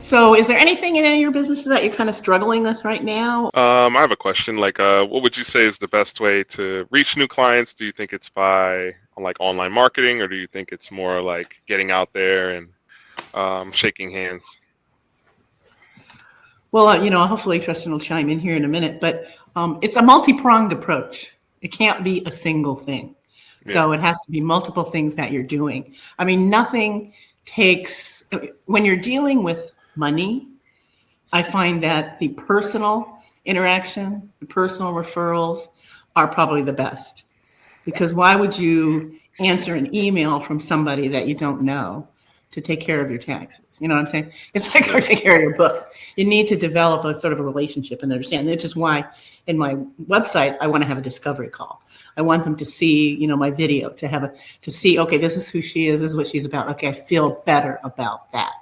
So is there anything in any of your businesses that you're kind of struggling with right now? I have a question. Like, what would you say is the best way to reach new clients? Do you think it's by like online marketing, or do you think it's more like getting out there and shaking hands? Well, hopefully Tristan will chime in here in a minute, but it's a multi-pronged approach. It can't be a single thing. So it has to be multiple things that you're doing. I mean, nothing takes, when you're dealing with money, I find that the personal interaction, the personal referrals are probably the best. Because why would you answer an email from somebody that you don't know to take care of your taxes? You know what I'm saying? It's like, or take care of your books. You need to develop a sort of a relationship and understand. Which is why in my website, I want to have a discovery call. I want them to see, my video, to see, okay, this is who she is, this is what she's about. Okay, I feel better about that.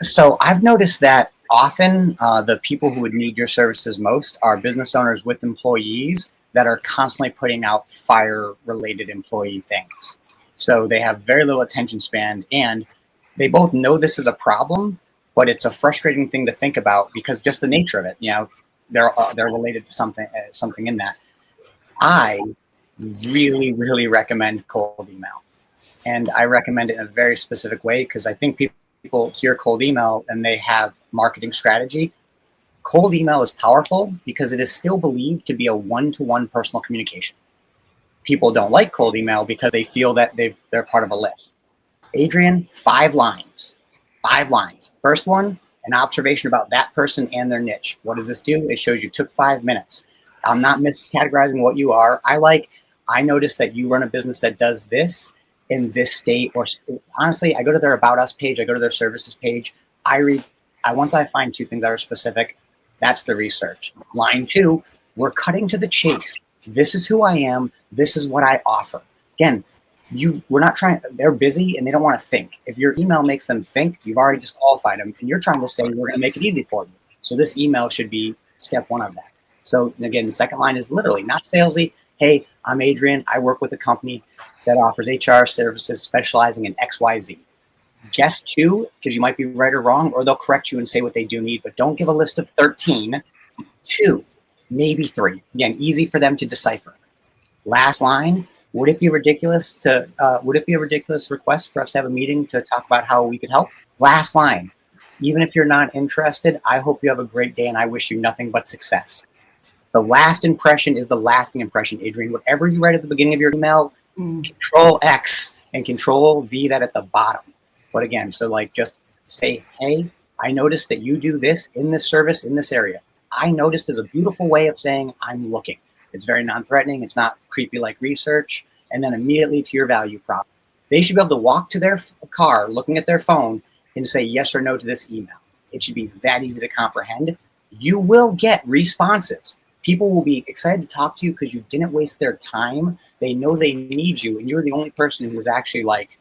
So I've noticed that often the people who would need your services most are business owners with employees that are constantly putting out fire-related employee things. So they have very little attention span, and they both know this is a problem, but it's a frustrating thing to think about because just the nature of it, they're related to something in that. I really, really recommend cold email, and I recommend it in a very specific way because I think people hear cold email and they have marketing strategy. Cold email is powerful because it is still believed to be a one-to-one personal communication. People don't like cold email because they feel that they're part of a list. Adrian, 5 lines. 5 lines. First one, an observation about that person and their niche. What does this do? It shows you took 5 minutes. I'm not miscategorizing what you are. I noticed that you run a business that does this in this state, or honestly, I go to their About Us page, I go to their services page, once I find 2 things that are specific, that's the research. Line 2, we're cutting to the chase. This is who I am. This is what I offer. Again, they're busy and they don't want to think. If your email makes them think, you've already disqualified them, and you're trying to say, we're going to make it easy for you. So this email should be step 1 of that. So again, the second line is literally not salesy. Hey, I'm Adrian. I work with a company that offers HR services specializing in XYZ. Guess 2, because you might be right or wrong, or they'll correct you and say what they do need, but don't give a list of 13. 2, maybe 3. Again, easy for them to decipher. Last line, would it be a ridiculous request for us to have a meeting to talk about how we could help? Last line, even if you're not interested, I hope you have a great day and I wish you nothing but success. The last impression is the lasting impression, Adrian. Whatever you write at the beginning of your email, Control X and Control V that at the bottom. But again, so like just say, hey, I noticed that you do this in this service in this area. I noticed is a beautiful way of saying I'm looking. It's very non-threatening. It's not creepy like research. And then immediately to your value prop. They should be able to walk to their car, looking at their phone, and say yes or no to this email. It should be that easy to comprehend. You will get responses. People will be excited to talk to you because you didn't waste their time. They know they need you, and you're the only person who's actually like,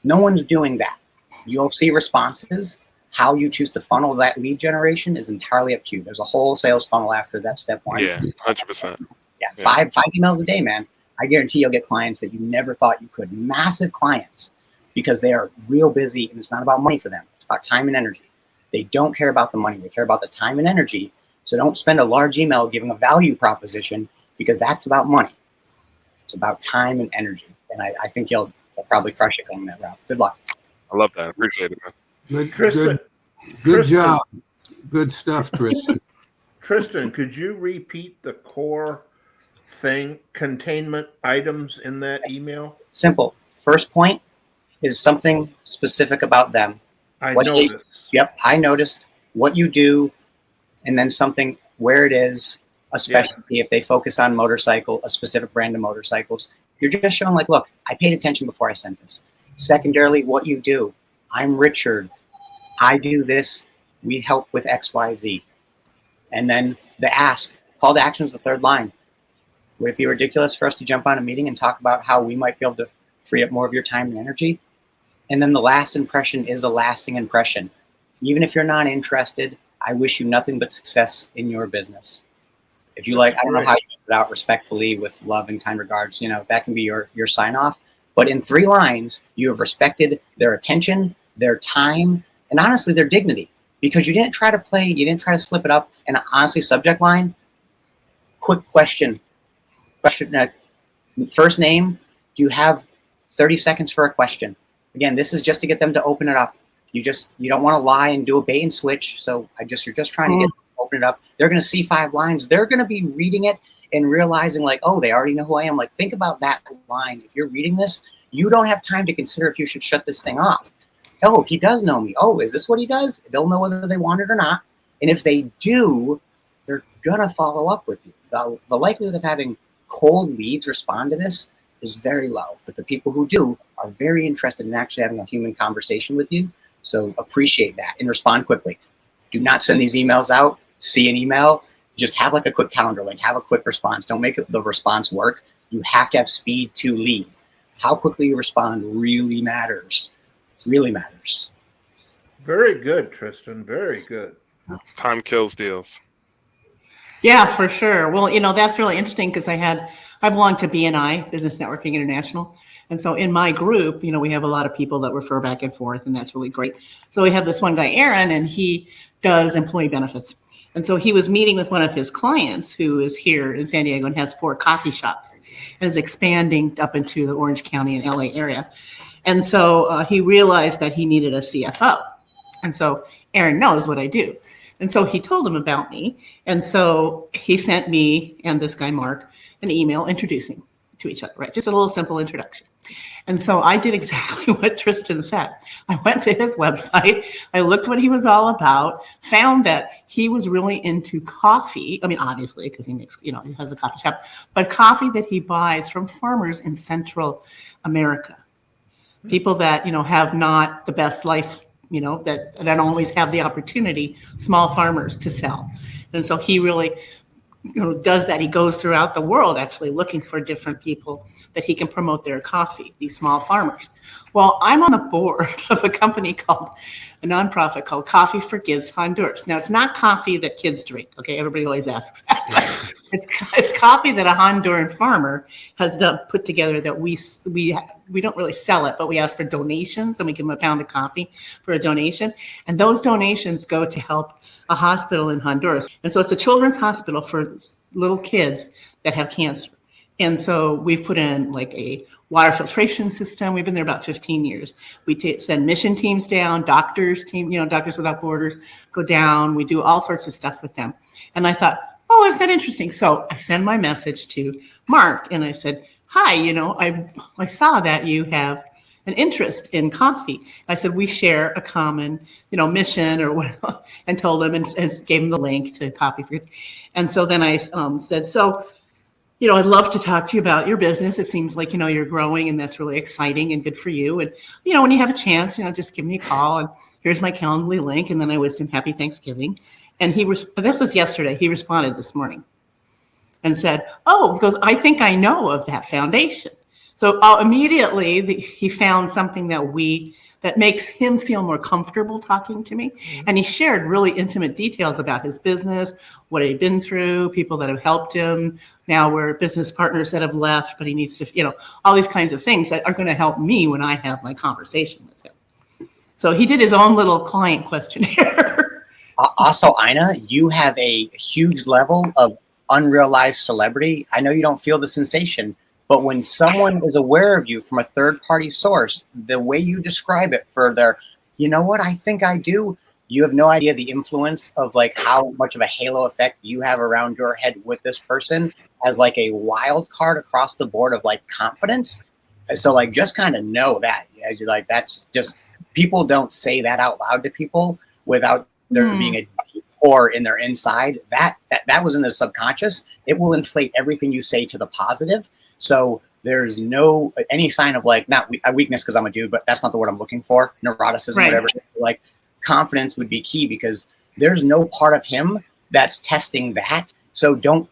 no one's doing that. You'll see responses. How you choose to funnel that lead generation is entirely up to you. There's a whole sales funnel after that step 1. Yeah, 100%. Yeah, 5 emails a day, man. I guarantee you'll get clients that you never thought you could. Massive clients, because they are real busy, and it's not about money for them. It's about time and energy. They don't care about the money. They care about the time and energy. So don't spend a large email giving a value proposition, because that's about money. It's about time and energy. And I think you'll probably crush it going that route. Good luck. I love that. Appreciate it, man. Good job. Good stuff, Tristan. Tristan, could you repeat the core containment items in that email? Simple. First point is something specific about them. I noticed. I noticed what you do, and then something where it is, a specialty. If they focus on motorcycle, a specific brand of motorcycles, you're just showing like, look, I paid attention before I sent this. Secondarily, what you do. I'm Richard. I do this. We help with XYZ. And then the ask, call to action is the 3rd line. Would it be ridiculous for us to jump on a meeting and talk about how we might be able to free up more of your time and energy? And then the last impression is a lasting impression. Even if you're not interested, I wish you nothing but success in your business. If you like, I don't know how you put it out respectfully with love and kind regards, that can be your sign off. But in 3 lines, you have respected their attention, their time, and honestly, their dignity. because you didn't try to play, you didn't try to slip it up. And honestly, subject line, quick question, first name, do you have 30 seconds for a question? Again, this is just to get them to open it up. You don't want to lie and do a bait and switch. So you're just trying to get them to open it up. They're going to see 5 lines. They're going to be reading it and realizing like, oh, they already know who I am. Like, think about that line. If you're reading this, you don't have time to consider if you should shut this thing off. Oh, he does know me. Oh, is this what he does? They'll know whether they want it or not. And if they do, they're going to follow up with you. The likelihood of having cold leads respond to this is very low. But the people who do are very interested in actually having a human conversation with you. So appreciate that and respond quickly. Do not send these emails out. See an email. Just have like a quick calendar link. Have a quick response. Don't make the response work. You have to have speed to lead. How quickly you respond really matters. Really matters. Very good, Tristan. Very good. Time kills deals. Yeah, for sure. Well, that's really interesting because I belong to BNI, Business Networking International. And so in my group, we have a lot of people that refer back and forth, and that's really great. So we have this one guy, Aaron, and he does employee benefits. And so he was meeting with one of his clients who is here in San Diego and has 4 coffee shops and is expanding up into the Orange County and LA area. And so he realized that he needed a CFO. And so Aaron knows what I do. And so he told him about me. And so he sent me and this guy, Mark, an email introducing to each other, right? Just a little simple introduction. And so I did exactly what Tristan said. I went to his website. I looked what he was all about, found that he was really into coffee. I mean, obviously, because he makes, he has a coffee shop, but coffee that he buys from farmers in Central America. People that, have not the best life, that don't always have the opportunity, small farmers to sell. And so he really, does that. He goes throughout the world actually looking for different people that he can promote their coffee, these small farmers. Well, I'm on the board of a nonprofit called Coffee for Kids Honduras. Now, it's not coffee that kids drink. Okay, everybody always asks that. It's coffee that a Honduran farmer has put together that we don't really sell it, but we ask for donations and we give them a pound of coffee for a donation. And those donations go to help a hospital in Honduras. And so it's a children's hospital for little kids that have cancer. And so we've put in like a water filtration system. We've been there about 15 years. We send mission teams down, Doctors Without Borders go down. We do all sorts of stuff with them. And I thought, oh, isn't that interesting? So I send my message to Mark and I said, hi, I saw that you have an interest in coffee. I said, we share a common, mission or whatever, and told him and gave him the link to Coffee for Kids. And so then I said, so, I'd love to talk to you about your business. It seems like, you're growing and that's really exciting and good for you. And, when you have a chance, just give me a call and here's my Calendly link. And then I wished him happy Thanksgiving. And this was yesterday. He responded this morning and said, oh, he goes, I think I know of that foundation. So immediately he found something that makes him feel more comfortable talking to me. Mm-hmm. And he shared really intimate details about his business, what he'd been through, people that have helped him. Now we're business partners that have left, but he needs to, all these kinds of things that are going to help me when I have my conversation with him. So he did his own little client questionnaire. Also, Ina, you have a huge level of unrealized celebrity. I know you don't feel the sensation, but when someone is aware of you from a third-party source, the way you describe it for their, I think I do, you have no idea the influence of like how much of a halo effect you have around your head with this person as like a wild card across the board of like confidence. So like just kind of know that. As you're like, that's just, people don't say that out loud to people without there being a deep core in their inside. That was in the subconscious. It will inflate everything you say to the positive. So there's no any sign of like not a weakness because I'm a dude, but that's not the word I'm looking for. Neuroticism, right. Whatever. Like confidence would be key because there's no part of him that's testing that. So don't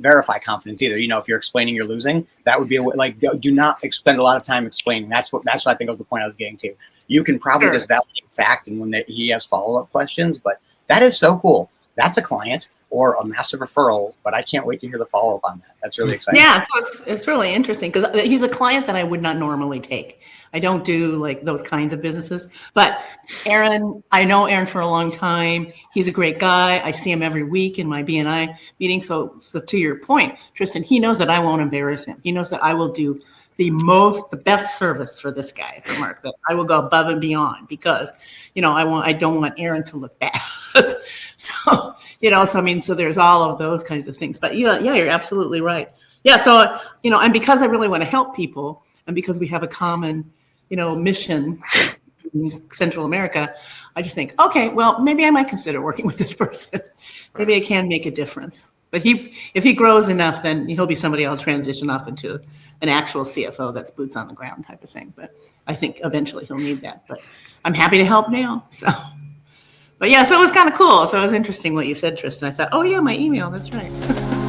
verify confidence either. If you're explaining you're losing, that would be like do not spend a lot of time explaining. That's what I think was the point I was getting to. You can probably just validate fact and when he has follow-up questions, but that is so cool. That's a client. or a massive referral, but I can't wait to hear the follow-up on that. That's really exciting. Yeah, so it's really interesting because he's a client that I would not normally take. I don't do like those kinds of businesses. But Aaron, I know Aaron for a long time. He's a great guy. I see him every week in my BNI meeting. So to your point, Tristan, he knows that I won't embarrass him. He knows that I will do the best service for this guy, for Mark, that I will go above and beyond because, I don't want Aaron to look bad. So there's all of those kinds of things. But yeah, you're absolutely right. Yeah. So, and because I really want to help people and because we have a common, mission in Central America, I just think, okay, well, maybe I might consider working with this person. Maybe I can make a difference. But if he grows enough, then he'll be somebody I'll transition off into an actual CFO that's boots on the ground type of thing. But I think eventually he'll need that. But I'm happy to help now. So, but yeah, so it was kind of cool. So it was interesting what you said, Tristan. I thought, oh yeah, my email. That's right.